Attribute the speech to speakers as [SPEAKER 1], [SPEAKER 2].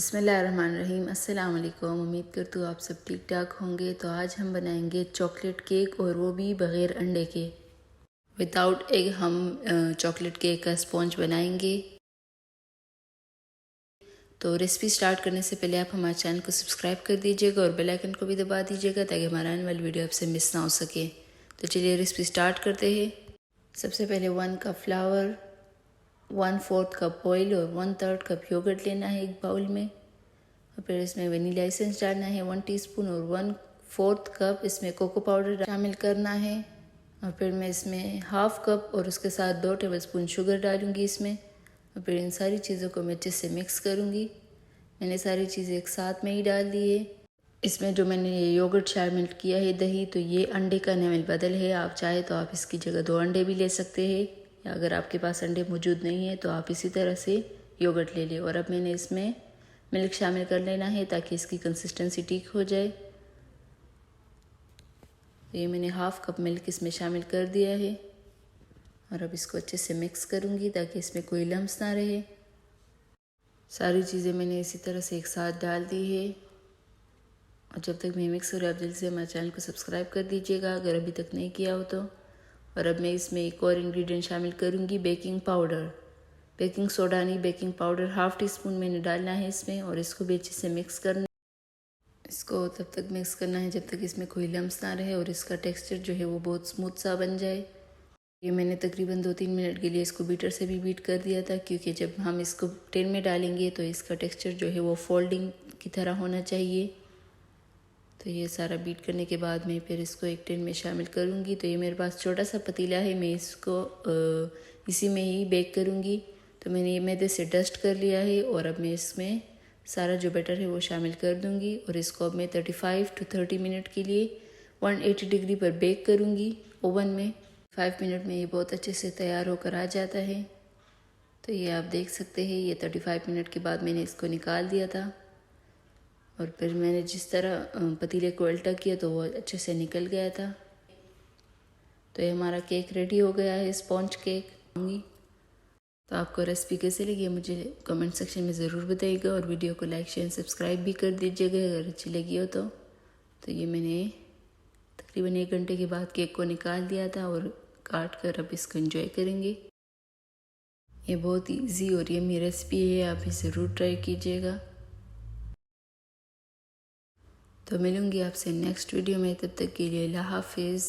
[SPEAKER 1] बिस्मिल्लाहिर्रहमानिर्रहीम। अस्सलाम वालेकुम। उम्मीद करती हूँ आप सब ठीक ठाक होंगे। तो आज हम बनाएंगे चॉकलेट केक, और वो भी बग़ैर अंडे के। विदाउट एग हम चॉकलेट केक का स्पॉन्ज बनाएंगे। तो रेसिपी स्टार्ट करने से पहले आप हमारे चैनल को सब्सक्राइब कर दीजिएगा और बेल आइकन को भी दबा दीजिएगा ताकि हमारा आने वाली वीडियो आपसे मिस ना हो सके। तो चलिए रेसिपी स्टार्ट करते हैं। सबसे पहले 1 कप फ्लावर, 1/4 कप ऑयल और 1/3 कप योगर्ट लेना है एक बाउल में। और फिर इसमें वनीला एसेंस डालना है 1 टीस्पून, और 1/4 कप इसमें कोको पाउडर शामिल करना है। और फिर मैं इसमें हाफ कप और उसके साथ 2 टेबलस्पून शुगर डालूंगी इसमें। और फिर इन सारी चीज़ों को मैं अच्छे से मिक्स करूंगी। मैंने सारी चीज़ें एक साथ में ही डाल दी है। इसमें जो मैंने ये योगर्ट शामिल किया है दही, तो ये अंडे का नमल बदल है। आप चाहे तो आप इसकी जगह 2 अंडे भी ले सकते हैं, या अगर आपके पास अंडे मौजूद नहीं है तो आप इसी तरह से योगर्ट ले लें। और अब मैंने इसमें मिल्क शामिल कर लेना है ताकि इसकी कंसिस्टेंसी ठीक हो जाए। तो ये मैंने हाफ कप मिल्क इसमें शामिल कर दिया है। और अब इसको अच्छे से मिक्स करूँगी ताकि इसमें कोई लम्स ना रहे। सारी चीज़ें मैंने इसी तरह से एक साथ डाल दी है। और जब तक मैं मिक्स हो रहा है, आप जल्दी से हमारे चैनल को सब्सक्राइब कर दीजिएगा अगर अभी तक नहीं किया हो तो। और अब मैं इसमें एक और इंग्रेडिएंट शामिल करूँगी, बेकिंग पाउडर। बेकिंग सोडा नहीं, बेकिंग पाउडर हाफ टीस्पून मैंने डालना है इसमें। और इसको भी अच्छे से मिक्स करना। इसको तब तक मिक्स करना है जब तक इसमें कोई लम्स ना रहे और इसका टेक्सचर जो है वो बहुत स्मूथ सा बन जाए। ये मैंने तकरीबन 2-3 मिनट के लिए इसको बीटर से भी बीट कर दिया था, क्योंकि जब हम इसको टिन में डालेंगे तो इसका टेक्सचर जो है वो फोल्डिंग की तरह होना चाहिए। तो ये सारा बीट करने के बाद मैं फिर इसको एक टिन में शामिल करूँगी। तो ये मेरे पास छोटा सा पतीला है, मैं इसको इसी में ही बेक करूँगी। तो मैंने ये मैदे से डस्ट कर लिया है। और अब मैं इसमें सारा जो बैटर है वो शामिल कर दूँगी। और इसको अब मैं 35 to 30 मिनट के लिए 180 डिग्री पर बेक करूँगी ओवन में। 5 मिनट में ये बहुत अच्छे से तैयार होकर आ जाता है। तो ये आप देख सकते हैं, ये 35 मिनट के बाद मैंने इसको निकाल दिया था। और फिर मैंने जिस तरह पतीले को उल्टा किया तो वो अच्छे से निकल गया था। तो ये हमारा केक रेडी हो गया है, स्पॉन्ज केक। तो आपको रेसिपी कैसी लगी मुझे कमेंट सेक्शन में ज़रूर बताइएगा। और वीडियो को लाइक शेयर सब्सक्राइब भी कर दीजिएगा अगर अच्छी लगी हो तो। ये मैंने तकरीबन 1 घंटे के बाद केक को निकाल दिया था और काट कर अब इसको एंजॉय करेंगे। ये बहुत इजी और यम्मी रेसिपी है, आप इसे ज़रूर ट्राई कीजिएगा। तो मिलूँगी आपसे नेक्स्ट वीडियो में, तब तक के लिए अल्लाह हाफिज़।